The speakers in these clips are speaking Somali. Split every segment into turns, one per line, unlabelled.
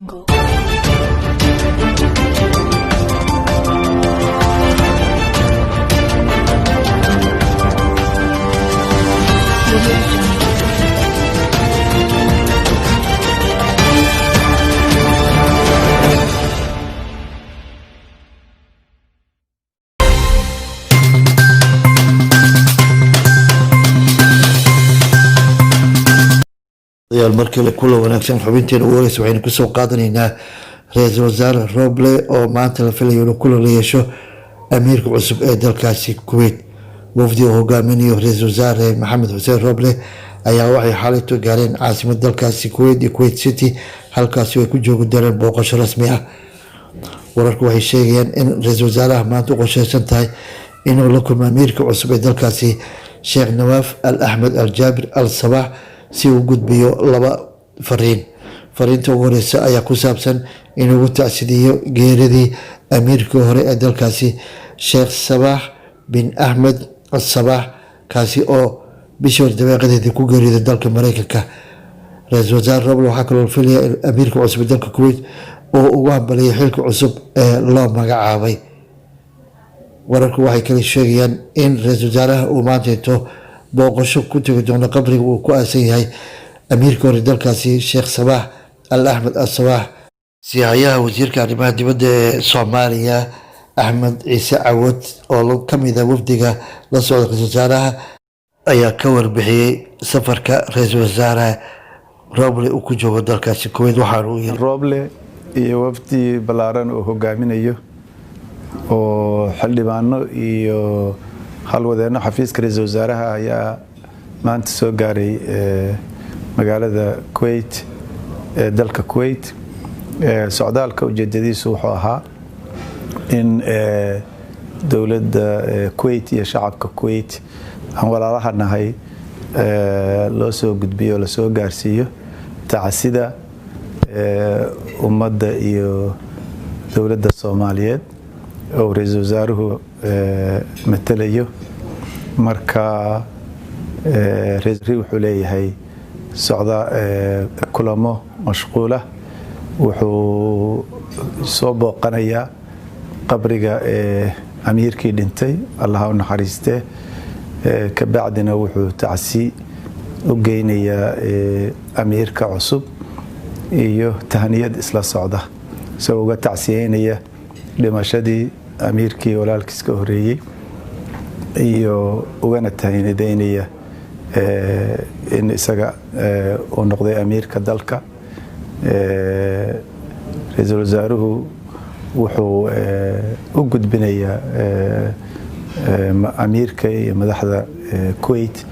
Go.
markale kula wanaagsan xubinteena ugu horeysa waxaynu kusoo qaadanaynaa ra-iisul wasaare Roble oo maanta la filayo inuu kula yeesho amiirka cusub ee dalkaasi Kuwait. wafdi uu hogaaminayo ra-iisul wasaare Maxamed Xuseen Roble ayaa waxay xalayto gaareen caasimadda dalkaasi Kuwait iyo Kuwait City, halkaasi ay ku joogi doonaan booqasho rasmi ah. wararku waxay sheegayaan in ra-iisul wasaaraha maanta u qorsheysan tahay inuu la kulmo amiirka cusub ee dalkaasi Sheekh Nawaaf Al Ahmed Al Jabir Al Sabah si uu gudbiyo laba fariinta ugu horeysa ayaa ku saabsan inuu ugu tacsidiyo geeridii amiirkii hore ee dalkaasi Sheekh Sabah bin Ahmed Al Sabah, kaasi oo bishii hore dabeeqadeedii ku geeriyooday dalka Mareykanka. ra-iisul wasaare Roble waxaa kaloo filaya in amiirka cusub ee dalka Kuwait oo ugu hambaliyay xilka cusub ee loo magacaabay. wararku waxay kale sheegayaan in ra-iisul wasaaraha uu maanta intuu booqasho ku tegi doono qabriga uu ku aasan yahay amiirka hore dalkaasi Sheekh Sabah Al Ahmed Al Sabah. siyahayaha wasiirka arrimaha dibadda ee Soomaaliya Axmed Ciise Cawad oo ka mid ah wafdiga la socda ra-iisul wasaaraha ayaa ka warbixiyey safarka ra-iisul wasaare Roble uu ku joogo dalkaasi Kuwait. waxaana uu yiri
Roble iyo wafdi balaaran oo hogaaminayo oo xildhibaano iyo halwadeeno xafiiska ra-iisul wasaaraha ayaa maanta soo gaaray magaalada Kuwait ee dalka Kuwait. socdaalka ujeedadiisu wuxuu ahaa in dowladda Kuwait iyo shacabka Kuwait aan walaalaha nahay loo soo gudbiyo la soo gaarsiiyo tacasida ummadda iyo dowladda Soomaaliyeed oo ra-iisul wasaaruhu matalayo. marka ra-iisul wuxuu leeyahay kulamo mashquula, wuxuu soo booqanayaa qabriga amiirkii dhintay Allah u naxariiste, ka bacdina wuxuu tacsi u geynayaa amiirka cusub iyo tahniyad isla socda isagoo uga tacsiyeynaya dhimashadii amiirkii walaalkiis ka horeeyay iyo ugana tahniyadeynaya in isaga uu noqday amiirka dalka. ra-iisul wasaaruhu wuxuu u gudbinayaa amiirka iyo madaxda Kuwait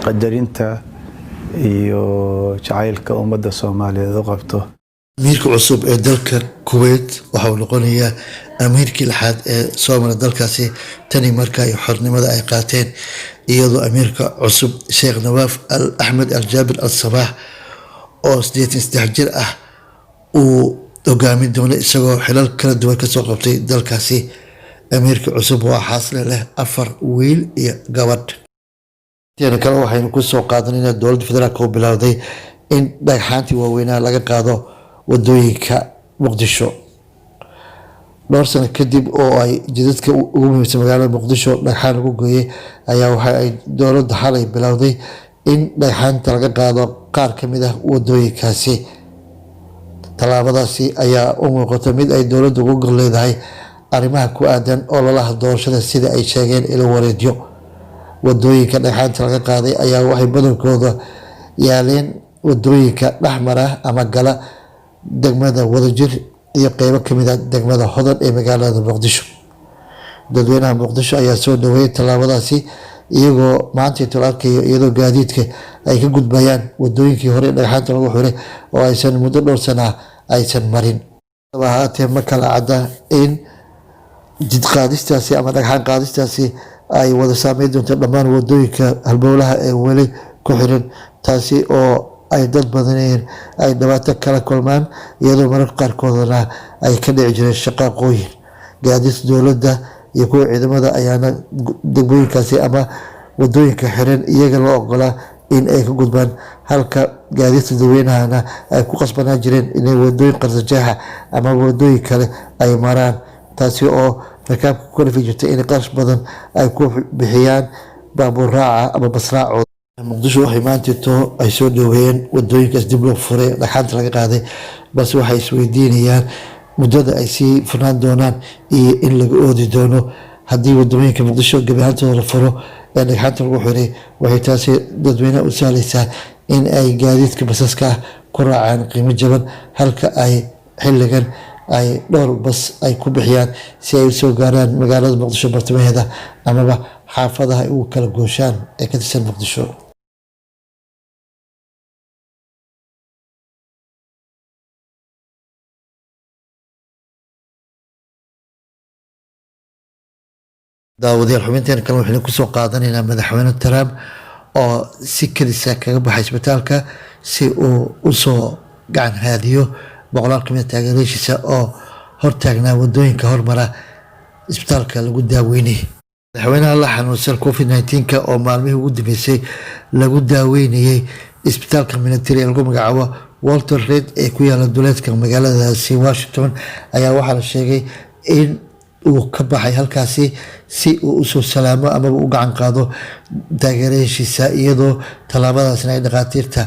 qadarinta iyo jacaylka ummadda Soomaaliyeed u qabto.
amiirka cusub ee dalka Kuwait waxa uu noqonayaa amiirkii lixaad ee soo maray dalkaasi tani markaa ay xornimada ay qaateen, iyadoo amiirka cusub Sheekh Nawaaf Al Ahmed Al Jabir Al Sabah oo 83 jir ah uu hogaamin doono isagoo xilal kala duwan kasoo qabtay dalkaasi. amiirka cusub waa xaasle leh 4 wiil iyo gabadh. teena kale waxaynu kusoo qaadanaynaa dowladda federaalka oo bilowday in dhagxaantii waaweynaa laga qaado wadooyinka Muqdisho. dhowr sano kadib oo ay jidadka ugu muhiimsan magaalada Muqdisho dhagxaan lagu gooyay ayaa waxa ay dowladda xalay bilowday in dhagxaanta laga qaado qaar ka mid ah wadooyinkaasi. tallaabadaasi ayaa u muuqata mid ay dowladdu ugu gol leedahay arrimaha ku aadan ololaha doorashada sida ay sheegeen ilo wareedyo. wadooyinka dhagxaanta laga qaaday ayaa waxay badankooda yaaleen wadooyinka dhexmara ama gala degmada Wadajir iyo qeybo ka mid ah degmada Hodan ee magaalada Muqdisho. dadweynaha Muqdisho ayaa soo dhaweeyay tallaabadaasi iyagoo maanta tolaalkayo iyadoo gaadiidka ay ka gudbayaan wadooyinkii hore dhagxaanta lagu xiray oo aysan muddo dhowr sano aysan marin. haatee ma kala cadda in jid qaadistaasi ama dhagxaan qaadistaasi ay wada saameyn doonto dhammaan wadooyinka halbowlaha ee weli ku xiran, taasi oo ay dad badan ay dhibaato kala kulmaan, iyadoo mararka qaarkoodana ay ka dhici jireen shaqaaqooyin. gaadiidka dowladda iyo kuwa ciidamada ayaana degmooyinkaasi ama wadooyinka xiran iyaga loo ogolaa in ay ka gudbaan halka gaadiidka dadweynahana ay ku qasbanaan jireen inay wadooyin qardajeexa ama wadooyin kale ay maraan, taasi oo rakaabka ku kalifi jirtay in qarash badan ay ku bixiyaan baabuur raaca ama bas raacooda. muqdisho waxay maantito ay soo dhoweeyeen wadooyinkaas dib loo furay, dhagxaanta laga qaaday, balse waxay isweydiinayaan muddada ay sii furnaan doonaan iyo in laga oodi doono haddii wadooyinka muqdisho gebi ahaantooda la furo ee dhagxaanta lagu xiray. waxay taasi dadweynaha u sahlaysaa in ay gaadiidka basaska ah ku raacaan qiimo jaban, halka ay xilligan ay dhowr bas ay ku bixiyaan si ay usoo gaaraan magaalada muqdisho bartamaheeda amaba xaafadaha ay ugu kala gooshaan ee ka tirsan muqdisho. daawadayaal xubinteena kale waxaynu kusoo qaadanaynaa madaxweyne Trump oo si kadisa kaga baxay isbitaalka si uu usoo gacan haadiyo boqolaal ka mid ah taageerayaashiisa oo hortaagnaa wadooyinka hormara isbitaalka lagu daaweynayay. madaxweynaha la xanuunsan COVID-19 oo maalmihii ugu dambeysay lagu daaweynayay isbitaalka military ee lagu magacaabo Walter Reed ee ku yaala duleedka magaaladaasi Washington ayaa waxaa la sheegay in uu ka baxay halkaasi si uu usoo salaamo ama u gacan qaado taageerayaashiisa, iyadoo tallaabadaasna ay dhakhaatiirta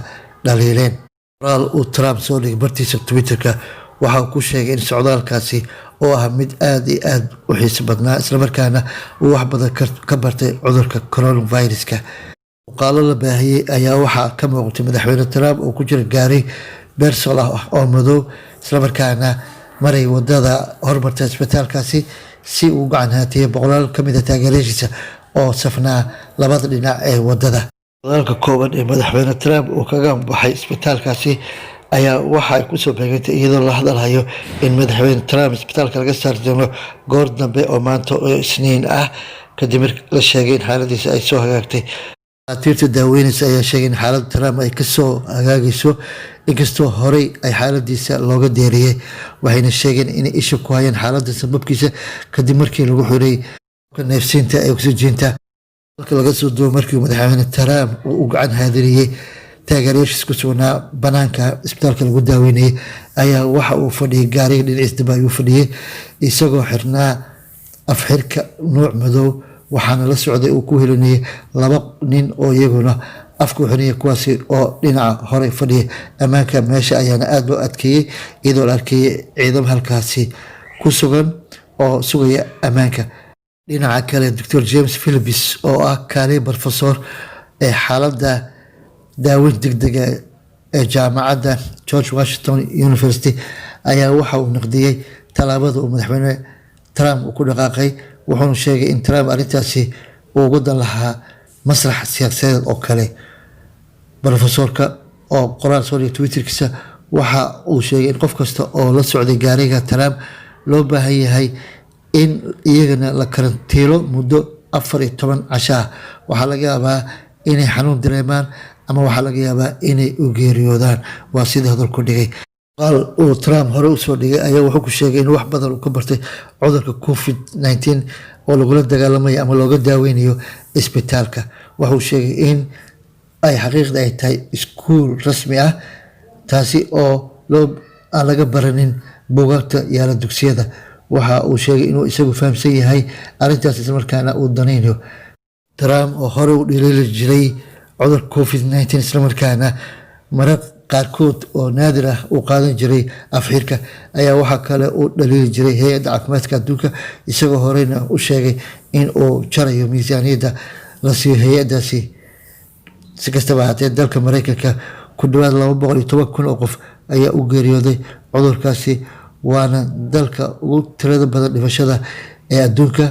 dhaliileen. qoraal uu Trump soo dhigay bartiisa Twitterka waxa uu ku sheegay in socdaalkaasi oo ah mid aad iyo aad u xiiso badnaa, islamarkaana uu wax badan ka bartay cudurka coronaviruska. muuqaalo la baahiyey ayaa waxaa ka muuqatay madaxweyne Trump oo ku jira gaari bersol ah oo madow, islamarkaana maray wadada hormarta isbitaalkaasi si uu gacan haatiyay boqolaal ka mid ah taageerayaashiisa oo safnaa labada dhinac ee wadada. socdaalka kooban ee madaxweyne Trump uu kaga baxay isbitaalkaasi ayaa waxa ay kusoo beegantay iyadoo la hadalhayo in madaxweyne Trump isbitaalka laga saari doono goor dambe oo maanta oo Isniin ah, kadib markii la sheegay in xaaladiisa ay soo hagaagtay. dhakhaatiirta daaweynaysa ayaa sheegay in xaaladda Trump ay kasoo hagaagayso, inkastoo horey ay xaaladiisa looga deeriyey. waxayna sheegeen inay isha ku hayaan xaaladda sababkiisa kadib markii lagu xiray neefsiinta ee oksijiinta. halka laga soo duubo markii madaxweyne Trump uu u gacan haadiriyey taageerayaashiisa ku sugnaa banaanka isbitaalka lagu daaweynayay ayaa waxa uu fadhiyay gaariga dhinaciisa dambe ayuu fadhiyay isagoo xirnaa afxirka nuuc madow, waxaana la socday uu ku helinayay laba nin oo iyaguna afku xirnaya, kuwaasi oo dhinaca hore fadhiyay. ammaanka meesha ayaana aada loo adkeeyey iyadoo la arkayay ciidamo halkaasi ku sugan oo sugaya ammaanka. dhinaca kale Dr. James Phillips oo ah kaaliye professor ee xaaladda daaweyn degdega ee jaamacadda George Washington University ayaa waxa uu naqdiyey tallaabada uu madaxweyne Trump uu ku dhaqaaqay, wuxuuna sheegay in Trump arrintaasi uu uga dan lahaa masrax siyaasadeed oo kale. professorka oo qoraal soo dhigay Twitterkiisa waxa uu sheegay in qof kasta oo la socday gaariga Trump loo baahan yahay in iyagana la karantiilo muddo 14 casho ah. waxaa laga yaabaa inay xanuun dareemaan ama waxaa laga yaabaa inay u geeriyoodaan, waa sida hadalku dhigay. qaal uu Trump hore usoo dhigay ayaa wuxuu ku sheegay in wax badan uu ka bartay cudurka COVID-19 oo lagula dagaalamayo ama looga daaweynayo isbitaalka. wuxuu sheegay in ay xaqiiqda ay tahay iskuul rasmi ah, taasi oo aan laga baranin buugaagta yaala dugsiyada. waxa uu sheegay inuu isagu fahamsan yahay arrintaas, islamarkaana uu danaynayo. Trump oo hore u dhaliili jiray cudurka COVID-19 islamarkaana marar qaarkood oo naadir ah uu qaadan jiray afxirka, ayaa waxaa kale uu dhaliili jiray hay-adda caafimaadka adduunka, isagoo horeyna u sheegay in uu jarayo miisaaniyadda la siiyo hay-addaasi. si kastaba haatee dalka Mareykanka ku dhawaad 210,000 oo qof ayaa u geeriyooday cudurkaasi, waana dalka ugu tirada badan dhimashada ee adduunka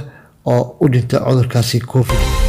oo u dhintay cudurkaasi COVID.